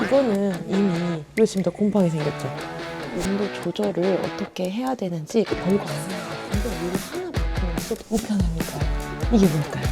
이거는 이미 이거 지금 다 곰팡이 생겼죠? 온도 조절을 어떻게 해야 되는지 별거 아니에요. 근데 이거 하나 바꾸면 써도 불편합니까? 이게 뭘까요?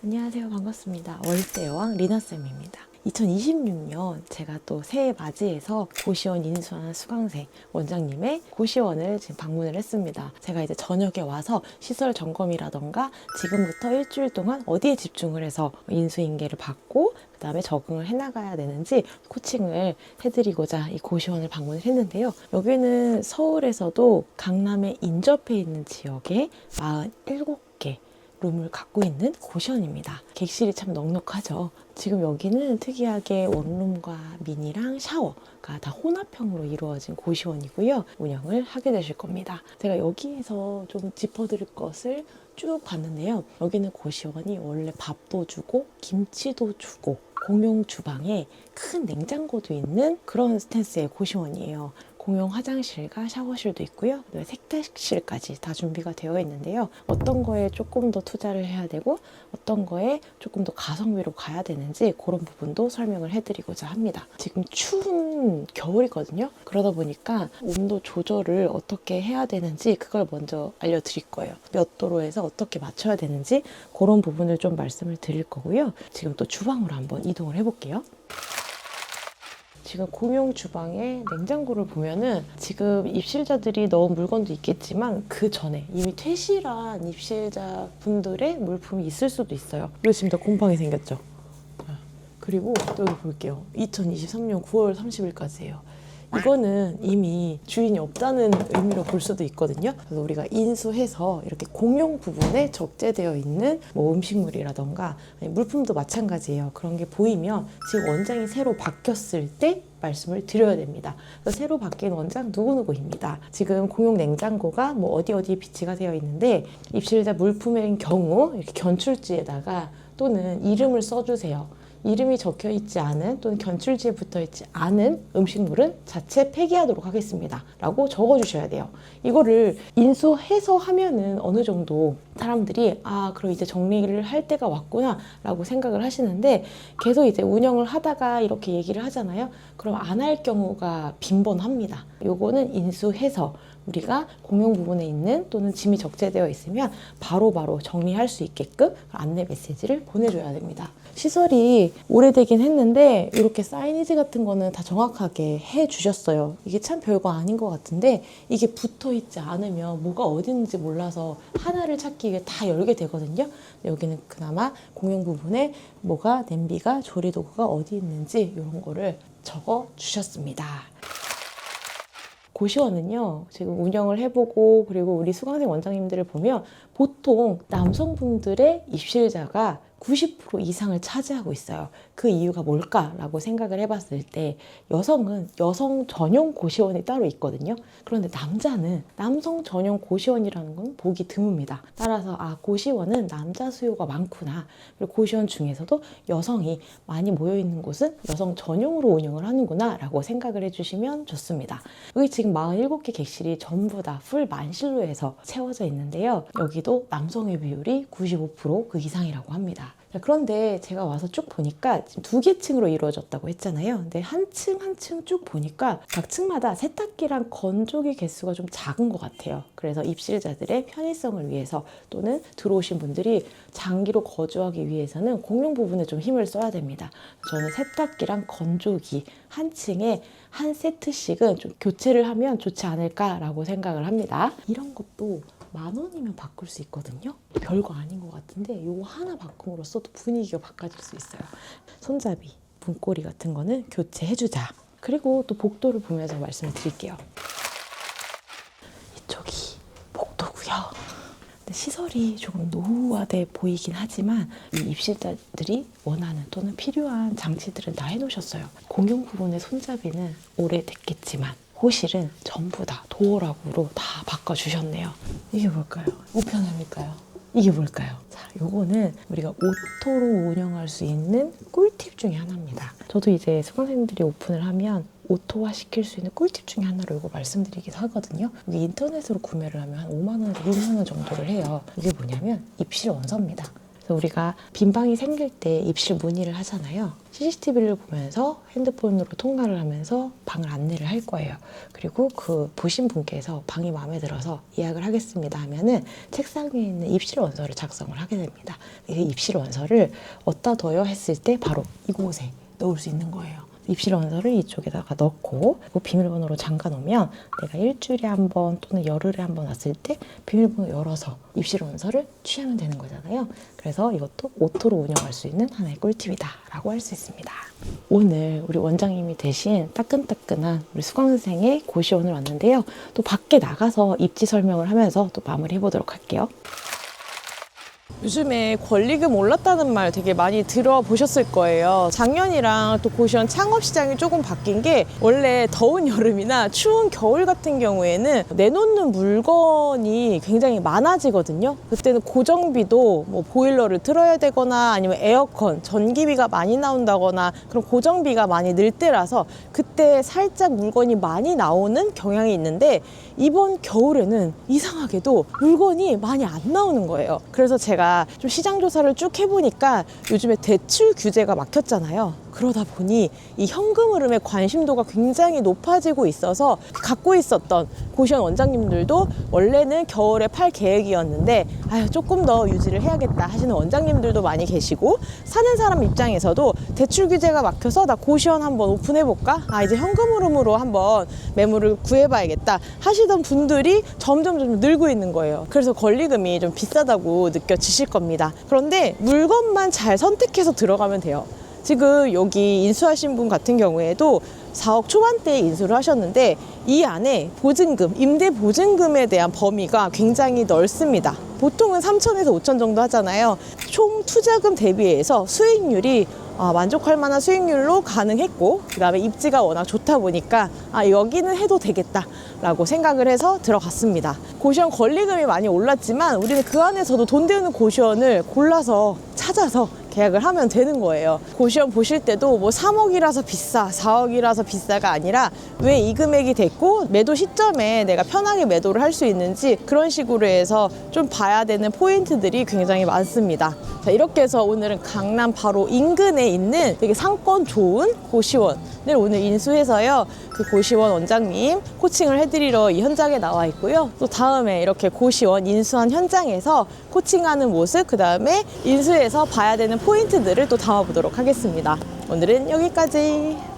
안녕하세요. 반갑습니다. 월세 여왕 리나쌤입니다. 2026년 제가 또 새해 맞이해서 고시원 인수하는 수강생 원장님의 고시원을 지금 방문을 했습니다. 제가 이제 저녁에 와서 시설 점검이라던가 지금부터 일주일 동안 어디에 집중을 해서 인수인계를 받고 그 다음에 적응을 해나가야 되는지 코칭을 해드리고자 이 고시원을 방문을 했는데요. 여기는 서울에서도 강남에 인접해 있는 지역에 47개 룸을 갖고 있는 고시원입니다. 객실이 참 넉넉하죠. 지금 여기는 특이하게 원룸과 미니랑 샤워가 다 혼합형으로 이루어진 고시원이고요. 운영을 하게 되실 겁니다. 제가 여기에서 좀 짚어드릴 것을 쭉 봤는데요. 여기는 고시원이 원래 밥도 주고 김치도 주고 공용 주방에 큰 냉장고도 있는 그런 스탠스의 고시원이에요. 공용 화장실과 샤워실도 있고요. 세탁실까지 다 준비가 되어 있는데요. 어떤 거에 조금 더 투자를 해야 되고 어떤 거에 조금 더 가성비로 가야 되는지 그런 부분도 설명을 해드리고자 합니다. 지금 추운 겨울이거든요. 그러다 보니까 온도 조절을 어떻게 해야 되는지 그걸 먼저 알려드릴 거예요. 몇 도로 해서 어떻게 맞춰야 되는지 그런 부분을 좀 말씀을 드릴 거고요. 지금 또 주방으로 한번 이동을 해볼게요. 지금 공용 주방에 냉장고를 보면은 지금 입실자들이 넣은 물건도 있겠지만 그 전에 이미 퇴실한 입실자 분들의 물품이 있을 수도 있어요. 이거 지금 다 곰팡이 생겼죠? 그리고 여기 볼게요. 2023년 9월 30일까지예요. 이거는 이미 주인이 없다는 의미로 볼 수도 있거든요. 그래서 우리가 인수해서 이렇게 공용 부분에 적재되어 있는 뭐 음식물이라던가 물품도 마찬가지예요. 그런 게 보이면 지금 원장이 새로 바뀌었을 때 말씀을 드려야 됩니다. 그래서 새로 바뀐 원장 누구누구입니다. 지금 공용 냉장고가 뭐 어디 비치가 되어 있는데 입실자 물품의 경우 이렇게 견출지에다가 또는 이름을 써주세요. 이름이 적혀 있지 않은 또는 견출지에 붙어 있지 않은 음식물은 자체 폐기하도록 하겠습니다 라고 적어 주셔야 돼요. 이거를 인수해서 하면은 어느 정도 사람들이 그럼 이제 정리를 할 때가 왔구나 라고 생각을 하시는데 계속 이제 운영을 하다가 이렇게 얘기를 하잖아요. 그럼 안 할 경우가 빈번합니다. 요거는 인수해서 우리가 공용 부분에 있는 또는 짐이 적재되어 있으면 바로바로 정리할 수 있게끔 안내 메시지를 보내줘야 됩니다. 시설이 오래되긴 했는데 이렇게 사이니지 같은 거는 다 정확하게 해주셨어요. 이게 참 별거 아닌 것 같은데 이게 붙어있지 않으면 뭐가 어디 있는지 몰라서 하나를 찾기 위해 다 열게 되거든요. 여기는 그나마 공용 부분에 뭐가 냄비가 조리도구가 어디 있는지 이런 거를 적어 주셨습니다. 고시원은요, 지금 운영을 해보고 그리고 우리 수강생 원장님들을 보면 보통 남성분들의 입실자가 90% 이상을 차지하고 있어요. 그 이유가 뭘까라고 생각을 해봤을 때 여성은 여성 전용 고시원이 따로 있거든요. 그런데 남자는 남성 전용 고시원이라는 건 보기 드뭅니다. 따라서 고시원은 남자 수요가 많구나. 그리고 고시원 중에서도 여성이 많이 모여있는 곳은 여성 전용으로 운영을 하는구나 라고 생각을 해주시면 좋습니다. 여기 지금 47개 객실이 전부 다 풀 만실로 해서 채워져 있는데요. 여기도 남성의 비율이 95% 그 이상이라고 합니다. 그런데 제가 와서 쭉 보니까 지금 2개 층으로 이루어졌다고 했잖아요. 근데 한 층 한 층 쭉 보니까 각 층마다 세탁기랑 건조기 개수가 좀 작은 것 같아요. 그래서 입실자들의 편의성을 위해서 또는 들어오신 분들이 장기로 거주하기 위해서는 공용 부분에 좀 힘을 써야 됩니다. 저는 세탁기랑 건조기 한 층에 한 세트씩은 좀 교체를 하면 좋지 않을까라고 생각을 합니다. 이런 것도 10,000원이면 바꿀 수 있거든요. 별거 아닌 것 같은데 이거 하나 바꿈으로써도 분위기가 바꿔질 수 있어요. 손잡이, 문고리 같은 거는 교체해주자. 그리고 또 복도를 보면서 말씀을 드릴게요. 이쪽이 복도고요. 근데 시설이 조금 노후화돼 보이긴 하지만 이 입실자들이 원하는 또는 필요한 장치들은 다 해놓으셨어요. 공용 부분의 손잡이는 오래됐겠지만 호실은 전부 다 도어락으로 다 바꿔주셨네요. 이게 뭘까요? 우편함일까요? 이게 뭘까요? 자, 요거는 우리가 오토로 운영할 수 있는 꿀팁 중에 하나입니다. 저도 이제 수강생들이 오픈을 하면 오토화 시킬 수 있는 꿀팁 중에 하나로 이거 말씀드리기도 하거든요. 이게 인터넷으로 구매를 하면 한 5만 원에서 6만 원 정도를 해요. 이게 뭐냐면 입실 원서입니다. 그래서 우리가 빈 방이 생길 때 입실 문의를 하잖아요. CCTV를 보면서 핸드폰으로 통화를 하면서 방을 안내를 할 거예요. 그리고 그 보신 분께서 방이 마음에 들어서 예약을 하겠습니다 하면은 책상 위에 있는 입실 원서를 작성을 하게 됩니다. 이 입실 원서를 어디다 둬요 했을 때 바로 이곳에 넣을 수 있는 거예요. 입실 원서를 이쪽에다가 넣고 비밀번호로 잠가 놓으면 내가 일주일에 한 번 또는 열흘에 한 번 왔을 때 비밀번호 열어서 입실 원서를 취하면 되는 거잖아요. 그래서 이것도 오토로 운영할 수 있는 하나의 꿀팁이다 라고 할 수 있습니다. 오늘 우리 원장님이 대신 따끈따끈한 우리 수강생의 고시원을 왔는데요. 또 밖에 나가서 입지 설명을 하면서 또 마무리해 보도록 할게요. 요즘에 권리금 올랐다는 말 되게 많이 들어보셨을 거예요. 작년이랑 또 고시원 창업시장이 조금 바뀐 게 원래 더운 여름이나 추운 겨울 같은 경우에는 내놓는 물건이 굉장히 많아지거든요. 그때는 고정비도 뭐 보일러를 틀어야 되거나 아니면 에어컨, 전기비가 많이 나온다거나 그런 고정비가 많이 늘 때라서 그때 살짝 물건이 많이 나오는 경향이 있는데 이번 겨울에는 이상하게도 물건이 많이 안 나오는 거예요. 그래서 제가 좀 시장 조사를 쭉 해보니까 요즘에 대출 규제가 막혔잖아요. 그러다 보니 이 현금 흐름의 관심도가 굉장히 높아지고 있어서 갖고 있었던 고시원 원장님들도 원래는 겨울에 팔 계획이었는데 조금 더 유지를 해야겠다 하시는 원장님들도 많이 계시고, 사는 사람 입장에서도 대출 규제가 막혀서 나 고시원 한번 오픈해볼까? 이제 현금 흐름으로 한번 매물을 구해봐야겠다 하시던 분들이 점점 늘고 있는 거예요. 그래서 권리금이 좀 비싸다고 느껴지실 겁니다. 그런데 물건만 잘 선택해서 들어가면 돼요. 지금 여기 인수하신 분 같은 경우에도 4억 초반대에 인수를 하셨는데 이 안에 보증금, 임대 보증금에 대한 범위가 굉장히 넓습니다. 보통은 3천에서 5천 정도 하잖아요. 총 투자금 대비해서 수익률이 만족할 만한 수익률로 가능했고, 그 다음에 입지가 워낙 좋다 보니까 여기는 해도 되겠다 라고 생각을 해서 들어갔습니다. 고시원 권리금이 많이 올랐지만 우리는 그 안에서도 돈 되는 고시원을 골라서 찾아서 계약을 하면 되는 거예요. 고시원 보실 때도 뭐 3억이라서 비싸, 4억이라서 비싸가 아니라 왜 이 금액이 됐고 매도 시점에 내가 편하게 매도를 할 수 있는지 그런 식으로 해서 좀 봐야 되는 포인트들이 굉장히 많습니다. 자, 이렇게 해서 오늘은 강남 바로 인근에 있는 되게 상권 좋은 고시원을 오늘 인수해서요. 그 고시원 원장님 코칭을 해드리러 이 현장에 나와 있고요. 또 다음에 이렇게 고시원 인수한 현장에서 코칭하는 모습, 그 다음에 인수해서 봐야 되는 포인트들을 또 담아보도록 하겠습니다. 오늘은 여기까지.